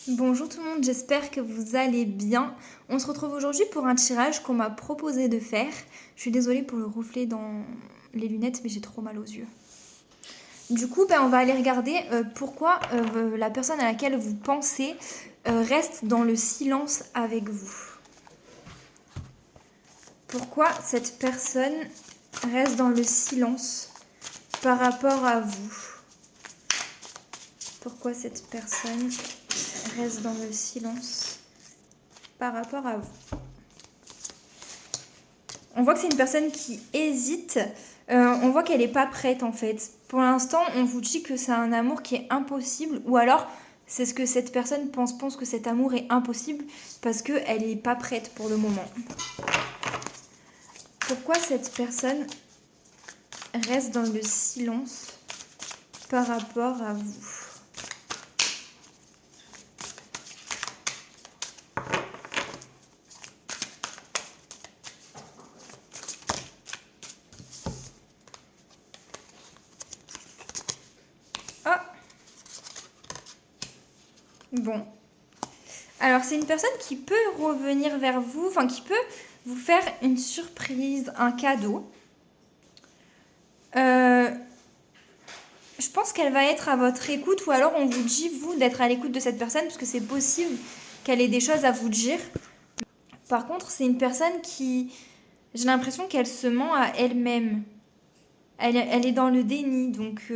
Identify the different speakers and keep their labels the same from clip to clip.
Speaker 1: Bonjour tout le monde, j'espère que vous allez bien. On se retrouve aujourd'hui pour un tirage qu'on m'a proposé de faire. Je suis désolée pour le reflet dans les lunettes, mais j'ai trop mal aux yeux. Du coup, on va aller regarder pourquoi la personne à laquelle vous pensez reste dans le silence avec vous. Pourquoi cette personne reste dans le silence par rapport à vous? Pourquoi cette personne reste dans le silence par rapport à vous? On voit que c'est une personne qui hésite. On voit qu'elle n'est pas prête en fait. Pour l'instant, on vous dit que c'est un amour qui est impossible. Ou alors, c'est ce que cette personne pense que cet amour est impossible parce qu'elle n'est pas prête pour le moment. Pourquoi cette personne reste dans le silence par rapport à vous? Bon. Alors, c'est une personne qui peut revenir vers vous, enfin qui peut vous faire une surprise, un cadeau. Je pense qu'elle va être à votre écoute ou alors on vous dit, vous, d'être à l'écoute de cette personne parce que c'est possible qu'elle ait des choses à vous dire. Par contre, c'est une personne qui... J'ai l'impression qu'elle se ment à elle-même. Elle est dans le déni, donc...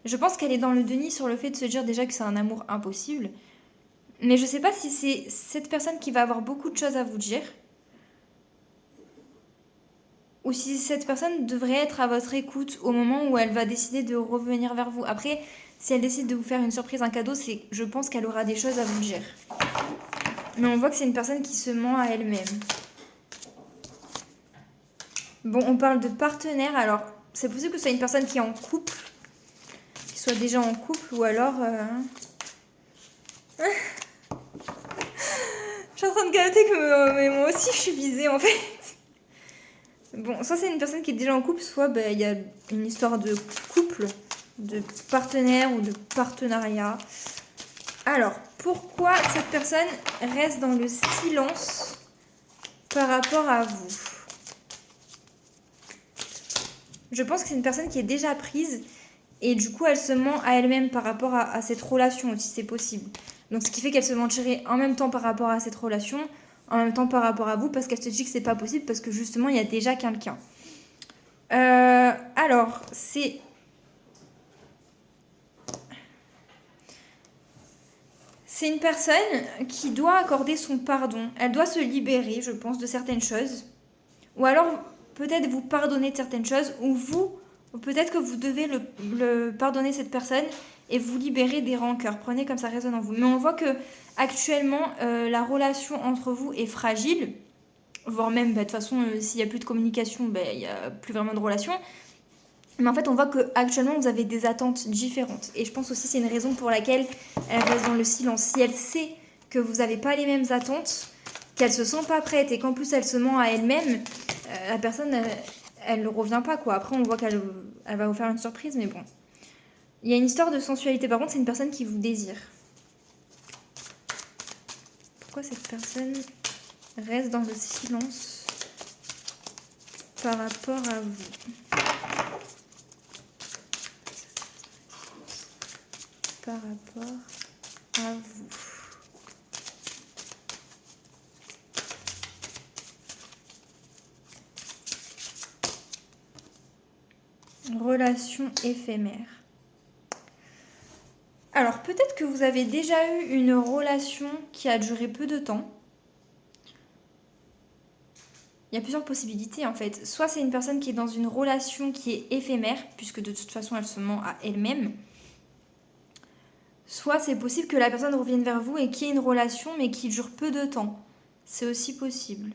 Speaker 1: Je pense qu'elle est dans le déni sur le fait de se dire déjà que c'est un amour impossible. Mais je sais pas si c'est cette personne qui va avoir beaucoup de choses à vous dire. Ou si cette personne devrait être à votre écoute au moment où elle va décider de revenir vers vous. Après, si elle décide de vous faire une surprise, un cadeau, je pense qu'elle aura des choses à vous dire. Mais on voit que c'est une personne qui se ment à elle-même. Bon, on parle de partenaire. Alors, c'est possible que ce soit une personne qui est en couple. Qui soit déjà en couple ou alors... Je suis en train de capter que mais moi aussi je suis visée en fait. Bon, soit c'est une personne qui est déjà en couple, soit il y a une histoire de couple, de partenaire ou de partenariat. Alors, pourquoi cette personne reste dans le silence par rapport à vous? Je pense que c'est une personne qui est déjà prise et du coup elle se ment à elle-même par rapport à cette relation aussi, c'est possible. Donc ce qui fait qu'elle se mentirait en même temps par rapport à cette relation, en même temps par rapport à vous, parce qu'elle se dit que c'est pas possible, parce que justement il y a déjà quelqu'un. Alors, c'est une personne qui doit accorder son pardon. Elle doit se libérer, je pense, de certaines choses. Ou alors peut-être vous pardonner de certaines choses, ou peut-être que vous devez le pardonner cette personne et vous libérer des rancœurs. Prenez comme ça résonne en vous. Mais on voit que actuellement la relation entre vous est fragile, voire même de toute façon s'il n'y a plus de communication, il n'y a plus vraiment de relation. Mais en fait on voit que actuellement vous avez des attentes différentes. Et je pense aussi que c'est une raison pour laquelle elle reste dans le silence. Si elle sait que vous n'avez pas les mêmes attentes, qu'elle se sent pas prête et qu'en plus elle se ment à elle-même, la personne elle ne revient pas quoi. Après on voit qu'elle va vous faire une surprise, mais bon. Il y a une histoire de sensualité, par contre c'est une personne qui vous désire. Pourquoi cette personne reste dans le silence par rapport à vous? Par rapport à vous. Relation éphémère. Alors peut-être que vous avez déjà eu une relation qui a duré peu de temps. Il y a plusieurs possibilités en fait. Soit c'est une personne qui est dans une relation qui est éphémère, puisque de toute façon elle se ment à elle-même. Soit c'est possible que la personne revienne vers vous et qu'il y ait une relation mais qui dure peu de temps. C'est aussi possible.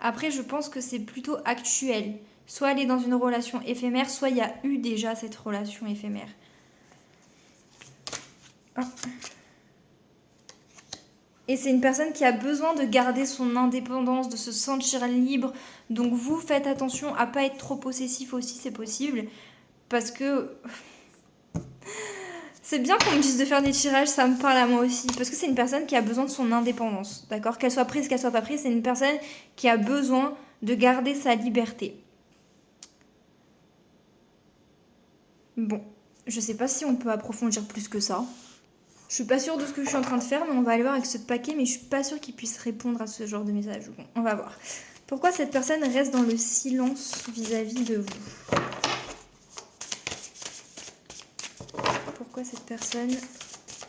Speaker 1: Après, je pense que c'est plutôt actuel. Soit elle est dans une relation éphémère, soit il y a eu déjà cette relation éphémère. Et c'est une personne qui a besoin de garder son indépendance, de se sentir libre. Donc vous, faites attention à pas être trop possessif aussi, c'est possible. Parce que C'est bien qu'on me dise de faire des tirages, ça me parle à moi aussi. Parce que c'est une personne qui a besoin de son indépendance. D'accord? Qu'elle soit prise, qu'elle soit pas prise, c'est une personne qui a besoin de garder sa liberté. Bon, je sais pas si on peut approfondir plus que ça. Je suis pas sûre de ce que je suis en train de faire, mais on va aller voir avec ce paquet, mais je suis pas sûre qu'il puisse répondre à ce genre de message. Bon, on va voir. Pourquoi cette personne reste dans le silence vis-à-vis de vous? Pourquoi cette personne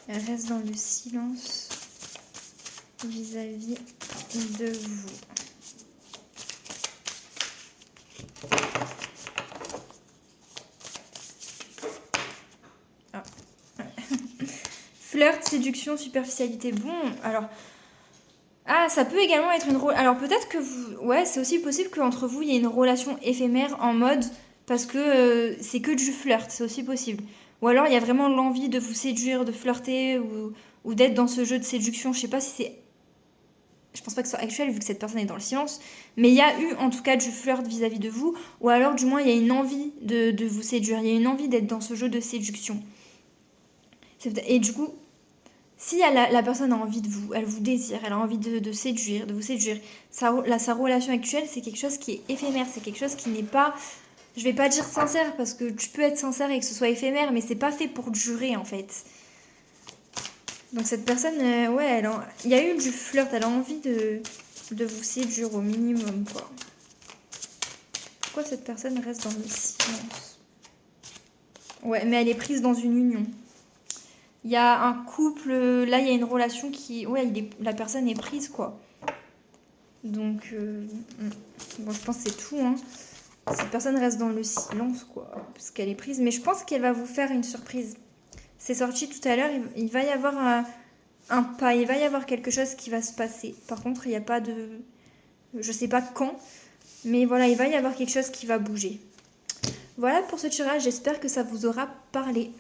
Speaker 1: reste dans le silence vis-à-vis de vous? Ah. Flirt, séduction, superficialité. Bon, alors... Ah, ça peut également être une... Alors peut-être que vous... Ouais, c'est aussi possible qu'entre vous, il y ait une relation éphémère en mode... Parce que c'est que du flirt, c'est aussi possible. Ou alors il y a vraiment l'envie de vous séduire, de flirter, ou d'être dans ce jeu de séduction. Je sais pas si c'est... Je pense pas que ce soit actuel vu que cette personne est dans le silence. Mais il y a eu en tout cas du flirt vis-à-vis de vous. Ou alors du moins il y a une envie de vous séduire. Il y a une envie d'être dans ce jeu de séduction. Et du coup... Si la personne a envie de vous, elle vous désire, elle a envie de séduire, de vous séduire, sa relation actuelle, c'est quelque chose qui est éphémère, c'est quelque chose qui n'est pas, je vais pas dire sincère, parce que tu peux être sincère et que ce soit éphémère, mais c'est pas fait pour durer, en fait. Donc cette personne, ouais, il y a eu du flirt, elle a envie de vous séduire au minimum, quoi. Pourquoi cette personne reste dans le silence? Ouais, mais elle est prise dans une union. Il y a un couple, là il y a une relation qui... Ouais, la personne est prise quoi. Donc, bon je pense que c'est tout. Hein. Cette personne reste dans le silence quoi, parce qu'elle est prise. Mais je pense qu'elle va vous faire une surprise. C'est sorti tout à l'heure, il va y avoir un pas, il va y avoir quelque chose qui va se passer. Par contre, il n'y a pas de... Je sais pas quand, mais voilà, il va y avoir quelque chose qui va bouger. Voilà pour ce tirage, j'espère que ça vous aura parlé.